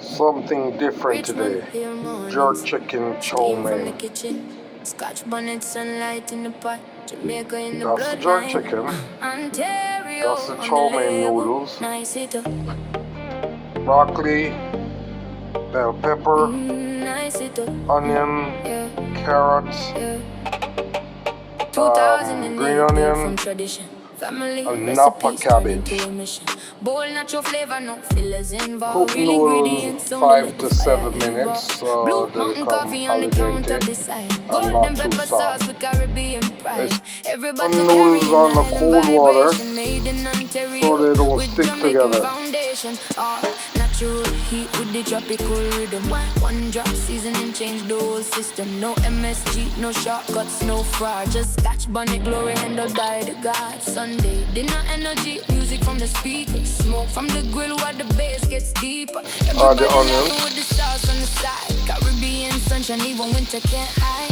Something different today. Jerk Chicken Chow Mein. Scotch Bonnet sunlight in the pot. Jamaica in the That's the jerk chicken. That's the chow mein noodles. Broccoli, bell pepper, onion, carrots, green onion, and napa cabbage. Cook noodles 5 to 7 minutes so they become al dente and not too soft. Put noodles on the cold water so they don't stick together. Natural heat with the tropical rhythm. One drop seasoning change the whole system. No MSG, no shortcuts, no fraud. Just Scotch Bonnet glory handled by the gods. Sunday dinner energy, music from the speakers, smoke from the grill while the bass gets deeper. Add the onions. With the sauce on the side. Caribbean sunshine, even winter can't hide.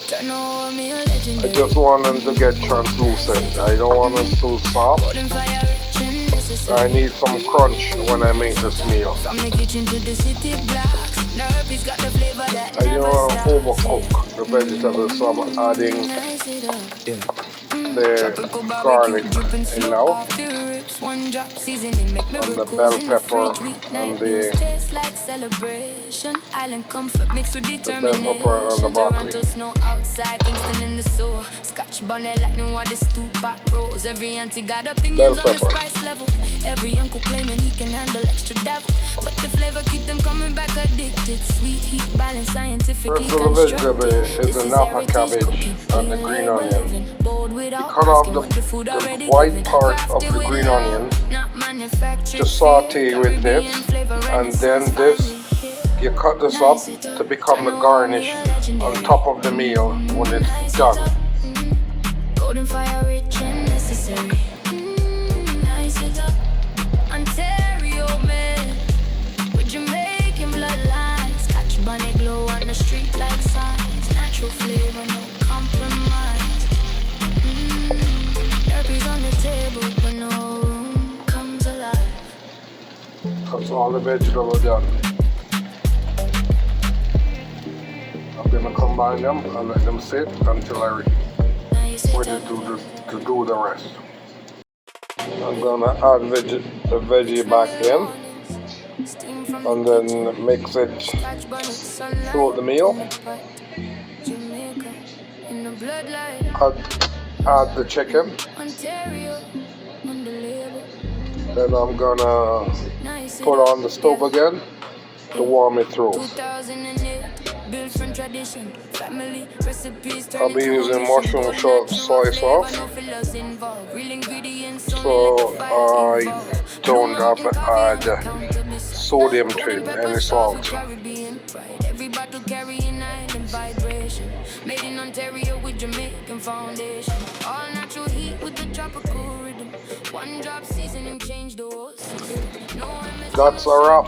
Turn over me a legendary. I just want them to get translucent. I don't want them too soft. I need some crunch when I make this meal. From the kitchen to the city blocks, Nerpy's got the flavor that I don't want to overcook the vegetables, so I'm adding the garlic in now, and the bell pepper, and the broccoli. Scotch Bonnet lightning while the stew back rolls. Every auntie got opinions Bell on the pepper. spice level. Every uncle claiming he can handle extra devil, but the flavor keep them coming back addicted. Sweet heat balance scientifically First of the vegetable is the napa cabbage and the green onion. You cut off the white part of the green onion, just saute with this, and then this, you cut this up to become the garnish on top of the meal when it's done. Golden fire rich and necessary. Nice it up, Ontario man, with Jamaican bloodlines. Scotch Bonnet glow on the street like signs. Natural flavor, no compromise. Nerpy's on the table, but no room comes alive. That's all the vegetables done. I'm gonna combine them and let them sit until I ready to do the rest. I'm gonna add the veggie back in and then mix it throughout the meal. Add the chicken. Then I'm gonna put on the stove again to warm it through. I'll be using mushroom soy sauce, so I don't have to add sodium to it, any salt. Made in Ontario with Jamaican foundation. All natural heat with the tropical rhythm. One drop seasoning change the whole system. That's a wrap.